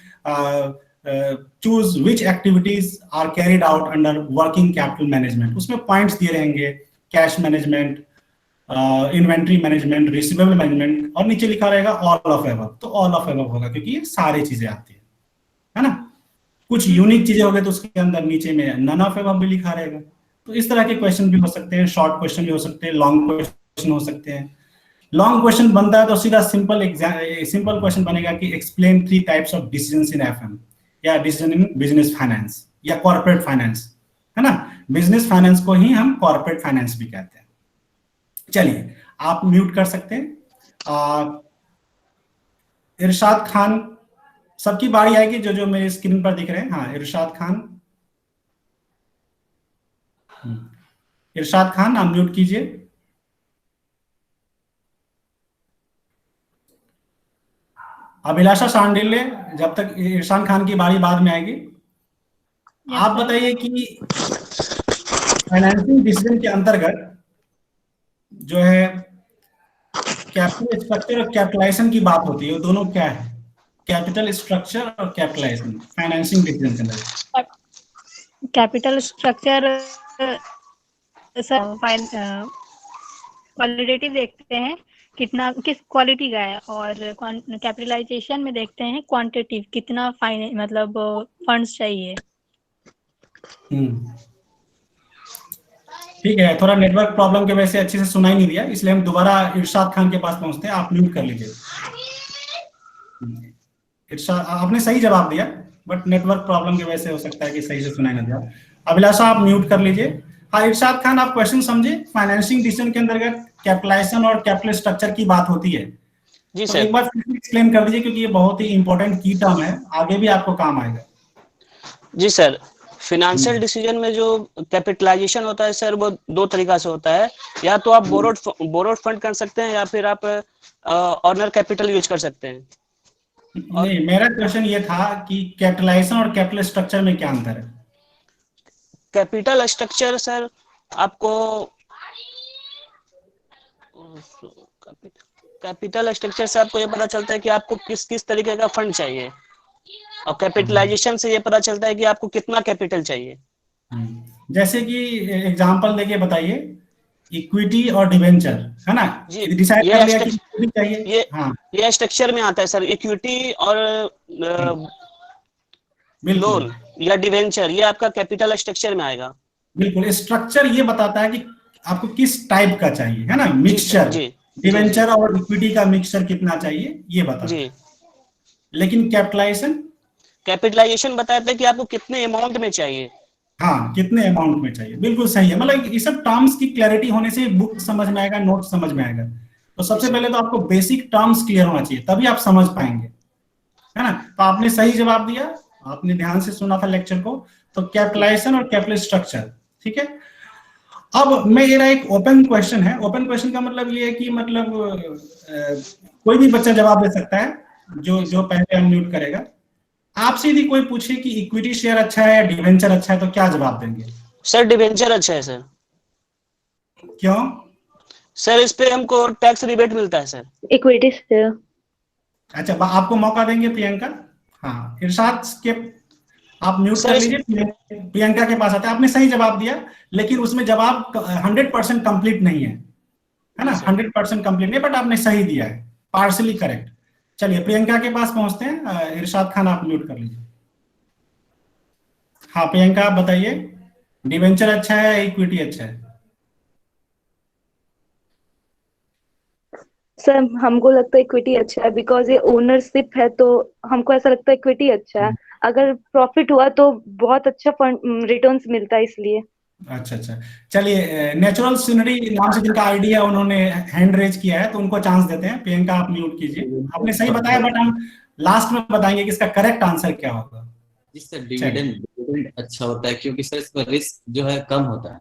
choose which activities are carried out under working capital management, उसमें पॉइंट्स दिए रहेंगे, cash management, inventory management, receivable management, और नीचे लिखा रहेगा ऑल ऑफ एबव। तो ऑल ऑफ एबव होगा क्योंकि ये सारी चीजें आती है ना। कुछ यूनिक चीजें हो गई तो उसके अंदर नीचे में नन ऑफ एबव भी लिखा रहेगा। तो इस तरह के क्वेश्चन भी हो सकते हैं, शॉर्ट क्वेश्चन भी हो सकते हैं, लॉन्ग क्वेश्चन हो सकते हैं। लॉन्ग क्वेश्चन बनता है तो सीधा सिंपल क्वेश्चन बनेगा कि explain 3 types of decisions in FM, या डिसीजन इन बिजनेस फाइनेंस या कॉर्पोरेट फाइनेंस, है ना। बिजनेस फाइनेंस को ही हम कॉर्पोरेट फाइनेंस भी कहते हैं। चलिए, आप म्यूट कर सकते हैं। इरशाद खान, सबकी बारी आएगी जो जो मेरे स्क्रीन पर दिख रहे हैं। हाँ, इरशाद खान, इरशाद खान आप म्यूट कीजिए। अभिलाषा सांडिल्य, जब तक इरशाद खान की बारी बाद में आएगी। आप बताइए कि फाइनेंसिंग डिसीजन के अंतर्गत जो है कैपिटल स्ट्रक्चर और कैपिटलाइजेशन की बात होती है, दोनों क्या है? कैपिटल स्ट्रक्चर और कैपिटलाइजेशन फाइनेंसिंग डिसीजन के अंदर। कैपिटल स्ट्रक्चर क्वालिटेटिव देखते हैं कितना किस क्वालिटी का है, और कैपिटलाइजेशन में देखते हैं क्वांटिटेटिव कितना मतलब फंड्स चाहिए। ठीक है, थोड़ा नेटवर्क प्रॉब्लम की वजह से अच्छे से सुनाई नहीं दिया, इसलिए हम दोबारा इरशाद खान के पास पहुंचते हैं। आप म्यूट कर लीजिए। इरशाद, आपने सही जवाब दिया, बट नेटवर्क प्रॉब्लम की वजह से हो सकता है कि सही से सुनाई ना दिया। अभिलाषा, आप म्यूट कर लीजिए। हाँ, इरशाद खान, आप क्वेश्चन समझे? फाइनेंसिंग डिसीजन के अंतर्गत कैपिटलाइजेशन और कैपिटल स्ट्रक्चर की बात होती है। जी तो सर, एक बार फिर एक्सप्लेन कर दीजिए, क्योंकि ये बहुत ही इंपॉर्टेंट की टर्म है, आगे भी आपको काम आएगा। जी सर, फिनेंशियल डिसीजन में जो कैपिटलाइजेशन होता है सर, वो 2 तरीका से होता है। या तो आप बोरोड फंड कर सकते हैं, या फिर आप ऑनर कैपिटल यूज कर सकते हैं। नहीं, मेरा क्वेश्चन ये था कि कैपिटलाइजेशन और कैपिटल स्ट्रक्चर में क्या अंतर है? कैपिटल स्ट्रक्चर सर आपको कैपिटल स्ट्रक्चर से आपको ये पता चलता है कि आपको किस किस तरीके का फंड चाहिए, और कैपिटलाइजेशन से ये पता चलता है कि आपको कितना कैपिटल चाहिए। जैसे कि एग्जांपल देके बताइए, इक्विटी और डिवेंचर, है ना। जी, डिसाइड कर ये लिया कि इक्विटी चाहिए। ये हाँ, ये स्ट्रक्चर में आता है सर, इक्विटी और बिल्कुल लोन या डिवेंचर, ये आपका कैपिटल स्ट्रक्चर में आएगा। बिल्कुल। स्ट्रक्चर ये बताता है कि आपको किस टाइप का चाहिए, है ना, जी सर, मिक्सचर। जी जी जी डिवेंचर और इक्विटी का मिक्सचर कितना चाहिए, ये बताता जी। है। लेकिन कैपिटलाइजेशन बताता है कि आपको कितने अमाउंट में चाहिए। हाँ, कितने अमाउंट में चाहिए, बिल्कुल सही है। मतलब ये सब टर्म्स की क्लैरिटी होने से बुक समझ में आएगा, नोट समझ में आएगा। तो जी सबसे सर, पहले तो आपको बेसिक टर्म्स क्लियर होना चाहिए, तभी आप समझ पाएंगे, है ना। तो आपने सही जवाब दिया, आपने ध्यान से सुना था लेक्चर को। तो कैपिटलाइजेशन और कैपिटल स्ट्रक्चर, ठीक है। अब मेरा एक ओपन क्वेश्चन है। ओपन क्वेश्चन का मतलब ये है कि मतलब कोई भी बच्चा जवाब दे सकता है, जो जी जो सर। पहले अनम्यूट करेगा। आपसे यदि कोई पूछे कि इक्विटी शेयर अच्छा है या डिवेंचर अच्छा है, तो क्या जवाब देंगे? सर डिवेंचर अच्छा है सर। क्यों? सर इस पे हमको टैक्स रिबेट मिलता है सर। Equity share. अच्छा, आपको मौका देंगे प्रियंका। हाँ, इरशाद के आप म्यूट सर कर इस लीजिए। प्रियंका के पास आता है। आपने सही जवाब दिया, लेकिन उसमें जवाब 100% कंप्लीट नहीं है जी ना। सर। 100% कंप्लीट नहीं, बट आपने सही दिया है, पार्शली करेक्ट। चलिए, प्रियंका के पास पहुंचते हैं। इरशाद खान, आप म्यूट कर लीजिए। हाँ, प्रियंका, आप बताइए, डिवेंचर अच्छा है या इक्विटी अच्छा है? सर हमको लगता है इक्विटी अच्छा है, बिकॉज ये ओनरशिप है, तो हमको ऐसा लगता है इक्विटी अच्छा है। अगर प्रॉफिट हुआ तो बहुत अच्छा फंड रिटर्न्स मिलता है, इसलिए। अच्छा अच्छा, चलिए नेचुरल सीनरी नाम से जिनका आइडिया उन्होंने हैंड रेज किया है तो उनको चांस देते हैं। प्रियंका आप म्यूट कीजिए। आपने सही बताया, बट हम लास्ट में बताएंगे कि इसका करेक्ट आंसर क्या होगा। जी सर, डिविडेंड डिविडेंड अच्छा होता है क्योंकि सर इसका रिस्क जो है कम होता है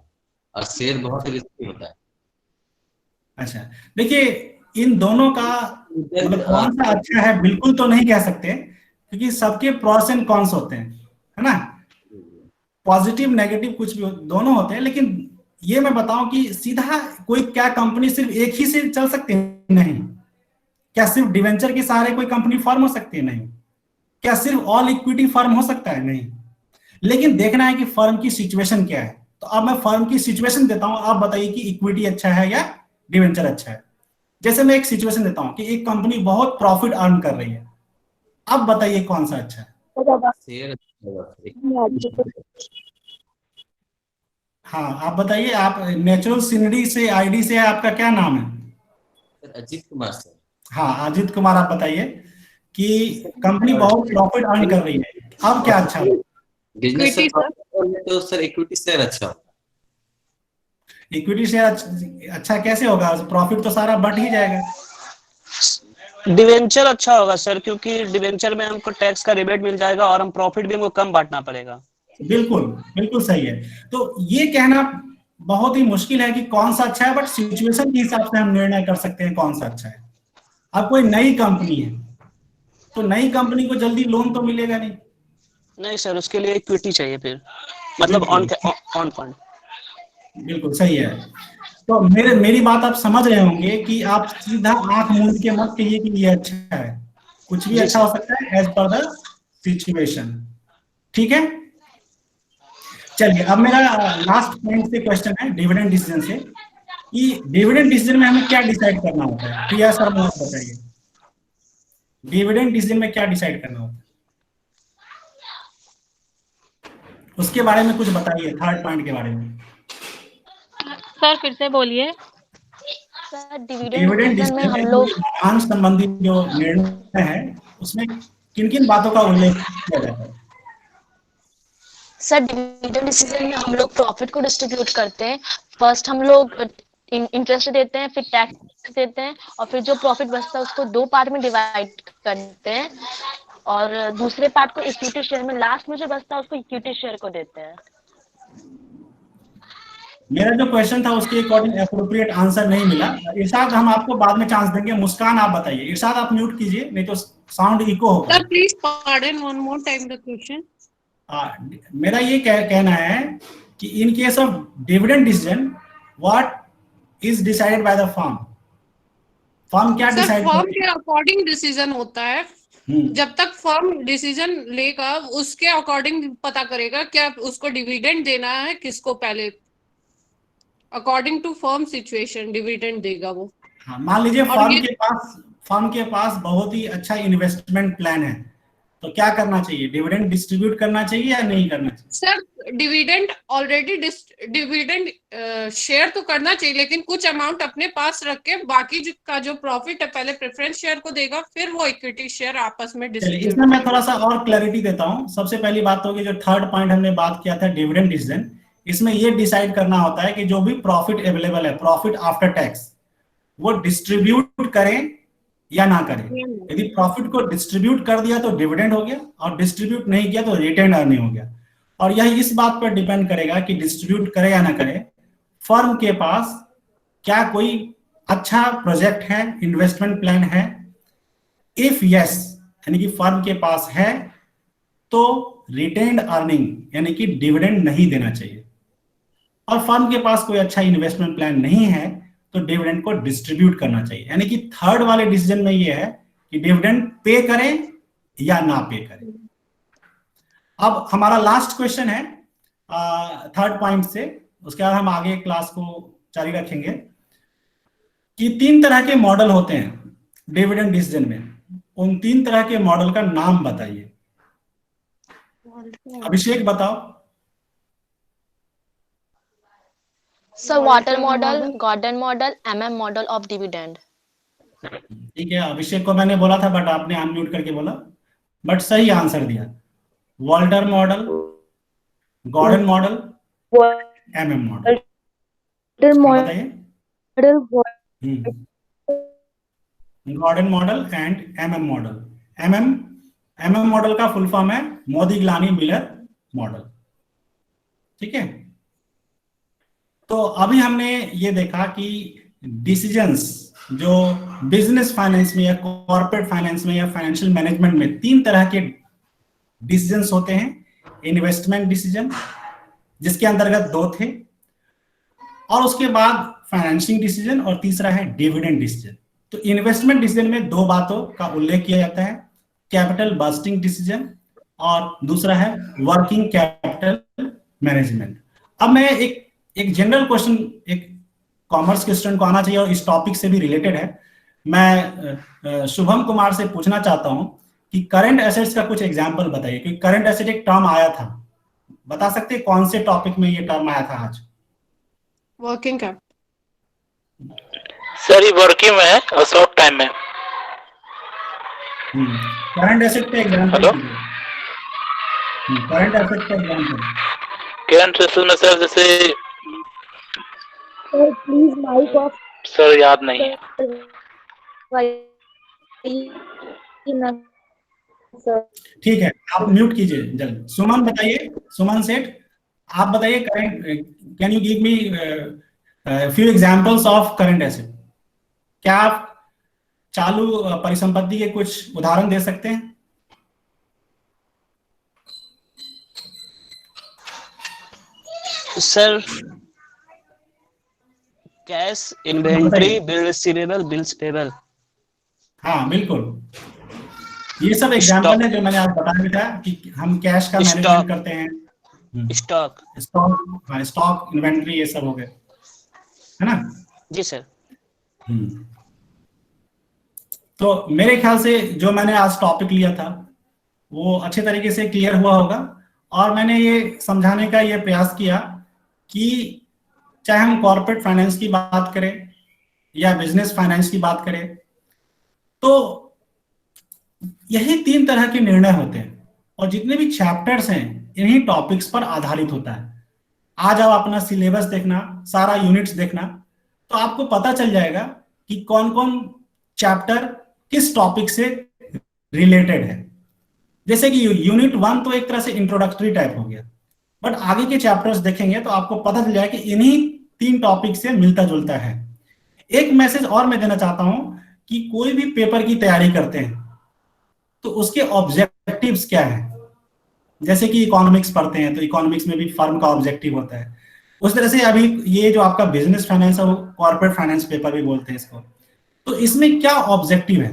और शेयर बहुत रिस्की होता है। अच्छा, देखिए इन दोनों का मतलब कौन सा अच्छा है बिल्कुल तो नहीं कह सकते, क्योंकि सबके प्रॉस एंड कॉन्स होते हैं, है ना। पॉजिटिव नेगेटिव कुछ भी दोनों होते हैं, लेकिन ये मैं बताऊं कि सीधा कोई क्या कंपनी सिर्फ एक ही से चल सकती है? नहीं। क्या सिर्फ डिवेंचर के सहारे कोई कंपनी फॉर्म हो सकती है? नहीं। क्या सिर्फ ऑल इक्विटी फर्म हो सकता है? नहीं। लेकिन देखना है कि फर्म की सिचुएशन क्या है। तो अब मैं फर्म की सिचुएशन देता हूं, आप बताइए कि इक्विटी अच्छा है या डिवेंचर अच्छा है। जैसे मैं एक सिचुएशन देता हूं कि एक कंपनी बहुत प्रॉफिट अर्न कर रही है, अब बताइए कौन सा अच्छा है। शेयर अच्छा होगा। हाँ आप बताइए, आप नेचुरल सीनरी से आईडी से है, आपका क्या नाम है? Sir Ajit Kumar sir. हाँ अजीत कुमार, आप बताइए कि कंपनी बहुत प्रॉफिट अर्न कर रही है, अब क्या अच्छा है? बिजनेस से तो सर इक्विटी शेयर अच्छा होगा। इक्विटी शेयर अच्छा कैसे होगा? प्रॉफिट तो सारा बट ही जाएगा। डिवेंचर अच्छा होगा सर, क्योंकि डिवेंचर में हमको टैक्स का रिबेट मिल जाएगा और हम प्रॉफिट भी हमको कम बांटना पड़ेगा। बिल्कुल बिल्कुल सही है। तो ये कहना बहुत ही मुश्किल है कि कौन सा अच्छा है, बट सिचुएशन के हिसाब से हम निर्णय कर सकते हैं कौन सा अच्छा है। अब कोई नई कंपनी है तो नई कंपनी को जल्दी लोन तो मिलेगा नहीं। नहीं सर, उसके लिए इक्विटी चाहिए फिर, मतलब ऑन फंड। बिल्कुल सही है। तो मेरी बात आप समझ रहे होंगे कि आप सीधा आंख मूंद के मत कहिए कि ये अच्छा है, कुछ भी जी अच्छा सर। हो सकता है एज पर द सिचुएशन। ठीक है, चलिए अब मेरा लास्ट पॉइंट से क्वेश्चन है डिविडेंड डिसीजन से, कि डिविडेंड डिसीजन में हमें क्या डिसाइड करना होता है। प्रिया शर्मा आप बताइए, डिविडेंड डिसीजन में क्या डिसाइड करना होता है, उसके बारे में कुछ बताइए, थर्ड पॉइंट के बारे में। सर फिर से बोलिए। सर डिविडेंड डिविडेंड डिसीजन में डिसीजन हम में जो लोग लाभांश संबंधी जो निर्णय है उसमें किन किन बातों का उल्लेख किया जाता है? सर डिविडेंड डिसीजन में हम लोग प्रॉफिट को डिस्ट्रीब्यूट करते हैं। फर्स्ट हम लोग इंटरेस्ट देते हैं, फिर टैक्स देते हैं, और फिर जो प्रॉफिट बचता है उसको 2 पार्ट में डिवाइड करते हैं, और दूसरे पार्ट को इक्विटी शेयर में, लास्ट में जो बचता है उसको इक्विटी शेयर को देते हैं। मेरा जो क्वेश्चन था उसके अकॉर्डिंग एप्रोप्रिएट आंसर नहीं मिला। इरशाद हम आपको बाद में चांस देंगे। मुस्कान आप बताइए। इरशाद आप म्यूट कीजिए, नहीं तो साउंड इको होगा। Sir, please pardon one more time the question. मेरा ये कहना है कि in case of dividend decision what is decided by the firm. Firm क्या सर डिसाइड फर्म करेगी? के अकॉर्डिंग डिसीजन होता है। जब तक फर्म डिसीजन लेगा उसके अकॉर्डिंग पता करेगा क्या उसको डिविडेंड देना है, किसको पहले, according to firm situation dividend देगा वो। हाँ, मान लीजिए और फर्म के पास बहुत ही अच्छा इन्वेस्टमेंट प्लान है, तो क्या करना चाहिए? डिविडेंड डिस्ट्रीब्यूट करना चाहिए या नहीं करना चाहिए? Sir dividend already dividend share तो करना चाहिए, लेकिन कुछ अमाउंट अपने पास रख के बाकी का जो प्रॉफिट है पहले प्रेफरेंस शेयर को देगा, फिर वो इक्विटी शेयर आपस में डिस्ट्रीब्यूट। इसमें मैं थोड़ा सा और क्लैरिटी देता हूं। सबसे पहली बात तो कि जो थर्ड पॉइंट हमने बात किया था डिविडेंड डिसीजन, इसमें ये डिसाइड करना होता है कि जो भी प्रॉफिट अवेलेबल है, प्रॉफिट आफ्टर टैक्स, वो डिस्ट्रीब्यूट करें या ना करें। यदि प्रॉफिट को डिस्ट्रीब्यूट कर दिया तो डिविडेंड हो गया, और डिस्ट्रीब्यूट नहीं किया तो रिटेन अर्निंग हो गया। और यह इस बात पर डिपेंड करेगा कि डिस्ट्रीब्यूट करे या ना करे, फर्म के पास क्या कोई अच्छा प्रोजेक्ट है, इन्वेस्टमेंट प्लान है। इफ यस, यानी कि फर्म के पास है, तो रिटेन्ड अर्निंग यानी कि डिविडेंड नहीं देना चाहिए। और फर्म के पास कोई अच्छा इन्वेस्टमेंट प्लान नहीं है तो डिविडेंड को डिस्ट्रीब्यूट करना चाहिए। यानी कि थर्ड वाले डिसीजन में ये है कि डिविडेंड पे करें या ना पे करें। अब हमारा लास्ट क्वेश्चन है थर्ड पॉइंट से, उसके बाद हम आगे क्लास को जारी रखेंगे, कि 3 तरह के मॉडल होते हैं डिविडेंड डिसीजन में। उन 3 तरह के मॉडल का नाम बताइए। अभिषेक बताओ। Sir water model, Gordon model, MM model of dividend. ठीक है, अभिषेक को मैंने बोला था बट आपने अनम्यूट करके बोला, बट सही आंसर दिया। Walter model, Gordon model, MM model. बताइए। Gordon model and MM model. MM model का फुल फॉर्म है मोदिग्लानी मिलर मॉडल। ठीक है, तो अभी हमने ये देखा कि डिसीजंस जो बिजनेस फाइनेंस में या कॉर्पोरेट फाइनेंस में या फाइनेंशियल मैनेजमेंट में 3 तरह के डिसीजंस होते हैं। इन्वेस्टमेंट डिसीजन, जिसके अंतर्गत 2 थे, और उसके बाद फाइनेंशिंग डिसीजन, और तीसरा है डिविडेंड डिसीजन। तो इन्वेस्टमेंट डिसीजन में 2 बातों का उल्लेख किया जाता है, कैपिटल बस्टिंग डिसीजन और दूसरा है वर्किंग कैपिटल मैनेजमेंट। अब मैं एक जनरल क्वेश्चन एक कॉमर्स के स्टूडेंट को आना चाहिए और इस टॉपिक से भी रिलेटेड है। मैं शुभम कुमार से पूछना चाहता हूं कि करंट एसेट्स का कुछ एग्जांपल बताइए, क्योंकि करंट एसेट एक टर्म आया था, बता सकते हैं कौन से टॉपिक में ये टर्म आया था आज? वर्किंग कैप सर, ये वर्किंग में है और शॉर्ट टाइम में। करंट एसेट का एग्जांपल। करंट एसेट का एग्जांपल। करंट एसेट में सर जैसे प्लीज माइक ऑफ सर याद नहीं है। ठीक है, आप म्यूट कीजिए जल्द। सुमन बताइए, सुमन सेठ आप बताइए, current can you give me few examples of current asset? क्या आप चालू परिसंपत्ति के कुछ उदाहरण दे सकते हैं? Sir cash, inventory, bill receivable, bills payable. हाँ बिल्कुल, ये सब एग्जांपल है जो मैंने आपको बताया था कि हम कैश का मैनेजमेंट करते हैं। स्टॉक, स्टॉक, इन्वेंट्री, ये सब हो गए, है ना? जी सर। तो मेरे ख्याल से जो मैंने आज टॉपिक लिया था वो अच्छे तरीके से क्लियर हुआ होगा, और मैंने ये समझाने का ये प्रयास किया कि चाहे हम कॉर्पोरेट फाइनेंस की बात करें या बिजनेस फाइनेंस की बात करें, तो यही 3 तरह के निर्णय होते हैं, और जितने भी चैप्टर्स हैं इन्हीं टॉपिक्स पर आधारित होता है। आज आप अपना सिलेबस देखना, सारा यूनिट्स देखना, तो आपको पता चल जाएगा कि कौन कौन चैप्टर किस टॉपिक से रिलेटेड है। जैसे कि यूनिट 1 तो एक तरह से इंट्रोडक्टरी टाइप हो गया, बट आगे के चैप्टर्स देखेंगे तो आपको पता चल जाएगा कि इन्हीं 3 टॉपिक से मिलता जुलता है। एक मैसेज और मैं देना चाहता हूं कि कोई भी पेपर की तैयारी करते हैं तो उसके ऑब्जेक्टिव्स क्या है। जैसे कि इकोनॉमिक्स पढ़ते हैं तो इकोनॉमिक्स में भी फर्म का ऑब्जेक्टिव होता है, उस तरह से अभी ये जो आपका बिजनेस फाइनेंस है वो कॉर्पोरेट फाइनेंस पेपर भी बोलते हैं इसको। तो इसमें क्या ऑब्जेक्टिव है,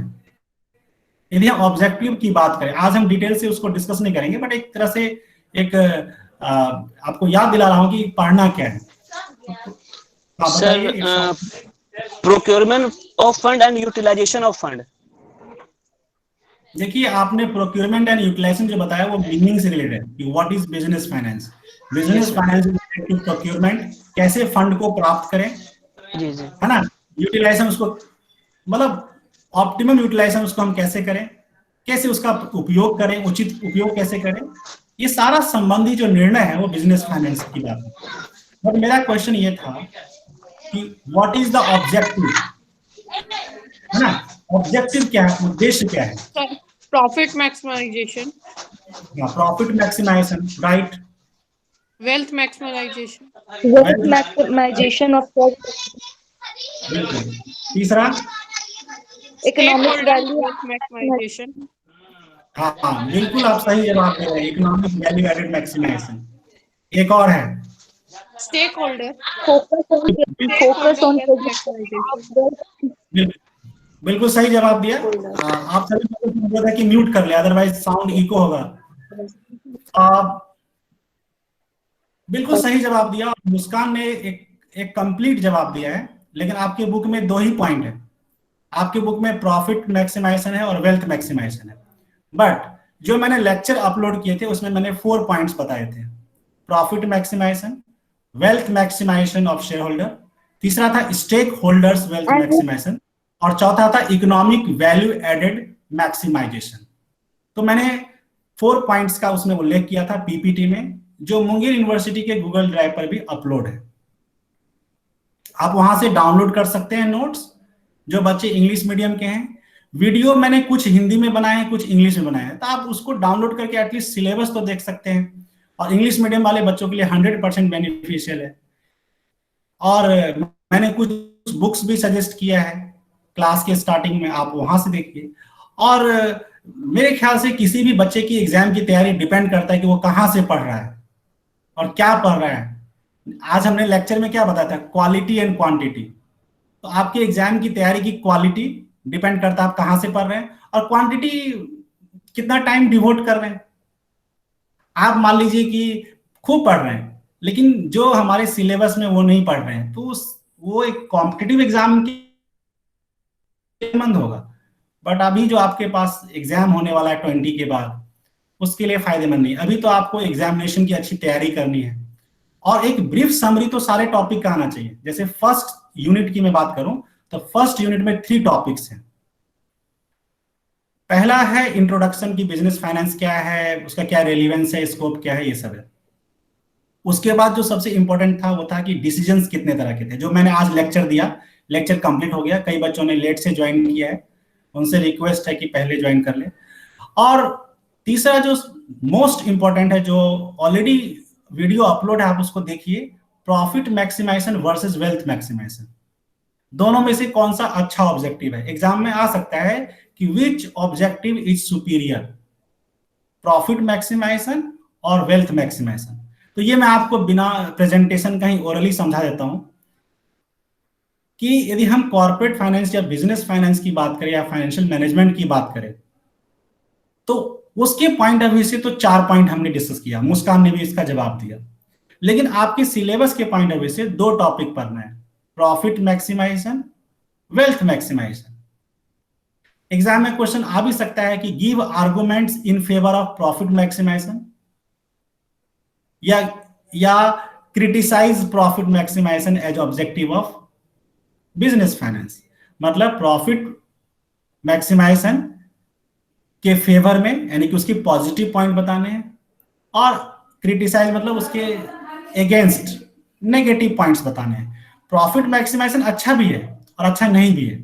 यदि हम ऑब्जेक्टिव की बात करें, आज हम डिटेल से उसको डिस्कस नहीं करेंगे, बट एक तरह से एक आपको याद दिला रहा हूं कि पढ़ना क्या है। Sir procurement of fund and utilisation of fund. देखिए, आपने प्रोक्योरमेंट एंड यूटिलाइजेशन जो बताया वो मीनिंग से रिलेटेड है कि what is business finance. Business finance related to procurement, कैसे फंड को प्राप्त करें, जी जी, है ना। यूटिलाइजेशन उसको मतलब ऑप्टिमम यूटिलाइजेशन उसको हम कैसे करें, कैसे उसका उपयोग करें, उचित उपयोग कैसे करें, ये सारा संबंधी जो निर्णय है वो बिजनेस फाइनेंस की बात है। बट मेरा क्वेश्चन ये था कि व्हाट इज द ऑब्जेक्टिव, है ना। ऑब्जेक्टिव क्या है, उद्देश्य क्या है? Profit maximisation, profit maximisation, right. Wealth maximisation, wealth maximisation of बिल्कुल। तीसरा इकोनॉमिक वैल्यू मैक्सिमाइजेशन। हाँ बिल्कुल, आप सही जवाब दे रहे हैं, इकोनॉमिक वैल्यू एडेड मैक्सिमाइजेशन। एक और है स्टेक होल्डर, फोकस ऑन बिल्कुल सही जवाब दिया। आप सभी को जरूरत है कि म्यूट कर ले, अदरवाइज साउंड इको होगा। बिल्कुल सही जवाब दिया, मुस्कान ने एक कंप्लीट जवाब दिया है, लेकिन आपके बुक में 2 ही पॉइंट है। आपके बुक में प्रॉफिट मैक्सिमाइजेशन है और वेल्थ मैक्सिमाइजेशन है, बट जो मैंने लेक्चर अपलोड किए थे उसमें मैंने 4 पॉइंट्स बताए थे। Profit maximisation, wealth maximisation of shareholder, तीसरा था स्टेक होल्डर्स वेल्थ मैक्सिमाइजेशन, और चौथा था इकोनॉमिक वैल्यू एडेड मैक्सिमाइजेशन। तो मैंने 4 पॉइंट्स का उसमें उल्लेख किया था पीपीटी में, जो मुंगेर यूनिवर्सिटी के गूगल ड्राइव पर भी अपलोड है। आप वहां से डाउनलोड कर सकते हैं नोट्स, जो बच्चे इंग्लिश मीडियम के हैं। वीडियो मैंने कुछ हिंदी में बनाए हैं, कुछ इंग्लिश में बनाए हैं, तो आप उसको डाउनलोड करके एटलीस्ट सिलेबस तो देख सकते हैं। और इंग्लिश मीडियम वाले बच्चों के लिए 100% बेनिफिशियल है। और मैंने कुछ बुक्स भी सजेस्ट किया है क्लास के स्टार्टिंग में, आप वहां से देखिए। और मेरे ख्याल से किसी भी बच्चे की एग्जाम की तैयारी डिपेंड करता है कि वो कहाँ से पढ़ रहा है और क्या पढ़ रहा है। आज हमने लेक्चर में क्या बताया था, क्वालिटी एंड क्वांटिटी। तो आपके एग्जाम की तैयारी की क्वालिटी डिपेंड करता है आप कहाँ से पढ़ रहे हैं, और क्वांटिटी कितना टाइम डिवोट कर रहे हैं। आप मान लीजिए कि खूब पढ़ रहे हैं लेकिन जो हमारे सिलेबस में वो नहीं पढ़ रहे हैं, तो वो एक कॉम्पिटिटिव एग्जाम के मंद होगा। बट अभी जो आपके पास एग्जाम होने वाला है 20 के बाद, उसके लिए फायदेमंद नहीं। अभी तो आपको एग्जामिनेशन की अच्छी तैयारी करनी है। और एक ब्रीफ समरी तो सारे टॉपिक का आना चाहिए। जैसे फर्स्ट यूनिट की मैं बात करूं तो फर्स्ट यूनिट में 3 टॉपिक्स हैं। पहला है इंट्रोडक्शन की बिजनेस फाइनेंस क्या है, उसका क्या रेलिवेंस है, स्कोप क्या है, ये सब है। उसके बाद जो सबसे इंपॉर्टेंट था वो था कि डिसीजंस कितने तरह के थे, जो मैंने आज लेक्चर दिया। लेक्चर कंप्लीट हो गया, कई बच्चों ने लेट से ज्वाइन किया है, उनसे रिक्वेस्ट है कि पहले ज्वाइन कर ले। और तीसरा जो मोस्ट इंपॉर्टेंट है, जो ऑलरेडी वीडियो अपलोड है, आप उसको देखिए, profit maximisation versus wealth maximisation. दोनों में से कौन सा अच्छा ऑब्जेक्टिव है। एग्जाम में आ सकता है कि which objective is superior, profit maximisation और वेल्थ मैक्सिमाइजेशन। तो ये मैं आपको बिना प्रेजेंटेशन का ही ओरली समझा देता हूं कि यदि हम कॉर्पोरेट फाइनेंस या बिजनेस फाइनेंस की बात करें या फाइनेंशियल मैनेजमेंट की बात करें, तो उसके पॉइंट ऑफ व्यू से तो 4 पॉइंट हमने डिस्कस किया, मुस्कान ने भी इसका जवाब दिया। लेकिन आपके सिलेबस के पॉइंट ऑफ व्यू से 2 टॉपिक पढ़ना है, profit maximisation, wealth maximisation. Exam में क्वेश्चन आ भी सकता है कि give arguments in favour of profit maximisation या criticise profit maximisation as objective of business finance. मतलब प्रॉफिट मैक्सिमाइजेशन के फेवर में, यानी कि उसकी पॉजिटिव पॉइंट बताने हैं, और क्रिटिसाइज मतलब उसके अगेंस्ट नेगेटिव पॉइंट्स बताने हैं। प्रॉफिट मैक्सिमाइजेशन अच्छा भी है और अच्छा नहीं भी है।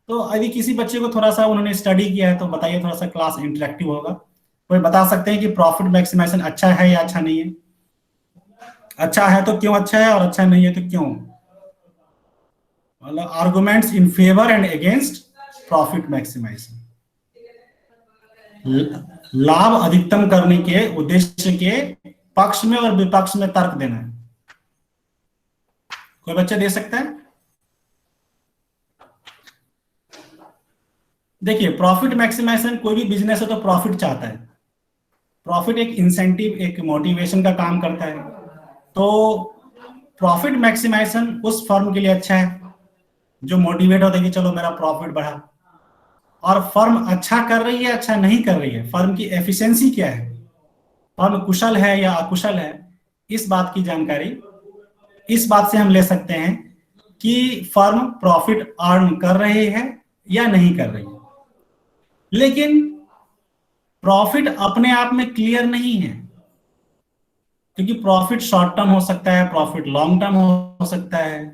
तो यदि किसी बच्चे को थोड़ा सा उन्होंने स्टडी किया है तो बताइए, थोड़ा सा क्लास इंटरेक्टिव होगा। कोई बता सकते हैं कि प्रॉफिट मैक्सिमाइजेशन अच्छा है या अच्छा नहीं है? अच्छा है तो क्यों अच्छा है, और अच्छा नहीं है तो क्यों? मतलब arguments in favour and against profit maximisation. लाभ अधिकतम करने के उद्देश्य के पक्ष में और विपक्ष में तर्क देना है। कोई बच्चा दे सकता है? देखिए, प्रॉफिट मैक्सिमाइजेशन, कोई भी बिजनेस है तो प्रॉफिट चाहता है। प्रॉफिट एक इंसेंटिव, एक मोटिवेशन का काम करता है। तो प्रॉफिट मैक्सिमाइजेशन उस फर्म के लिए अच्छा है जो मोटिवेट होता है कि चलो मेरा प्रॉफिट बढ़ा। और फर्म अच्छा कर रही है, अच्छा नहीं कर रही है, फर्म की एफिशिएंसी क्या है, फर्म कुशल है या अकुशल है, इस बात की जानकारी इस बात से हम ले सकते हैं कि फर्म प्रॉफिट अर्न कर रही है या नहीं कर रही है। लेकिन प्रॉफिट अपने आप में क्लियर नहीं है, क्योंकि प्रॉफिट शॉर्ट टर्म हो सकता है, प्रॉफिट लॉन्ग टर्म हो सकता है,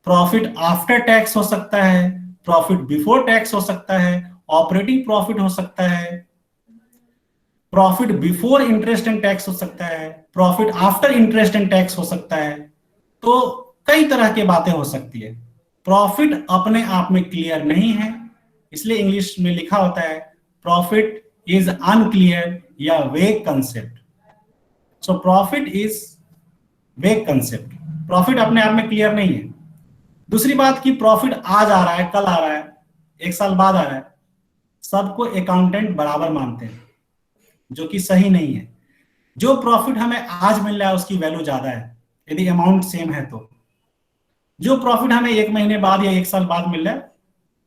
प्रॉफिट आफ्टर टैक्स हो सकता है, प्रॉफिट बिफोर टैक्स हो सकता है, ऑपरेटिंग प्रॉफिट हो सकता है, profit before interest and tax हो सकता है, profit after interest and tax हो सकता है। तो कई तरह की बातें हो सकती है। प्रॉफिट अपने आप में क्लियर नहीं है, इसलिए इंग्लिश में लिखा होता है प्रॉफिट इज अनक्लियर या वेग कंसेप्ट। सो प्रॉफिट इज वेग कंसेप्ट, प्रॉफिट अपने आप में क्लियर नहीं है। दूसरी बात कि प्रॉफिट आज आ रहा है, कल आ रहा है, 1 साल बाद आ रहा है, सबको अकाउंटेंट बराबर मानते हैं, जो कि सही नहीं है। जो प्रॉफिट हमें आज मिल रहा है उसकी वैल्यू ज्यादा है यदि अमाउंट सेम है तो। जो प्रॉफिट हमें 1 महीने बाद या 1 साल बाद मिल रहा है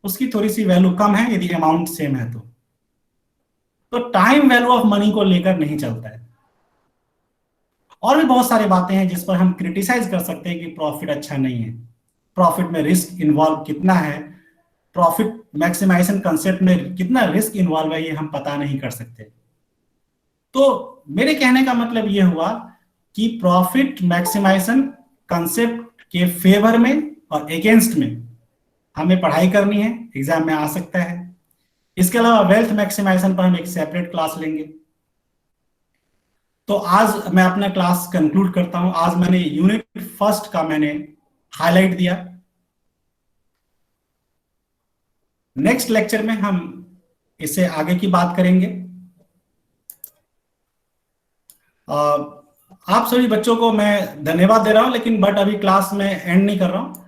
उसकी थोड़ी सी वैल्यू कम है यदि अमाउंट सेम है तो टाइम वैल्यू ऑफ मनी को लेकर नहीं चलता है। और भी बहुत सारी बातें हैं जिस पर हम क्रिटिसाइज कर सकते हैं कि प्रॉफिट अच्छा नहीं है, प्रॉफिट में रिस्क इन्वॉल्व कितना है, प्रॉफिट मैक्सिमाइजेशन कंसेप्ट में कितना रिस्क इन्वॉल्व है ये हम पता नहीं कर सकते। तो मेरे कहने का मतलब ये हुआ कि प्रॉफिट मैक्सिमाइजेशन कंसेप्ट के फेवर में और अगेंस्ट में हमें पढ़ाई करनी है, एग्जाम में आ सकता है। इसके अलावा वेल्थ मैक्सिमाइजेशन पर हम एक सेपरेट क्लास लेंगे। तो आज मैं अपना क्लास कंक्लूड करता हूं। आज मैंने यूनिट फर्स्ट का मैंने हाईलाइट दिया। नेक्स्ट लेक्चर में हम इससे आगे की बात करेंगे। आप सभी बच्चों को मैं धन्यवाद दे रहा हूं, लेकिन बट अभी क्लास में एंड नहीं कर रहा हूं।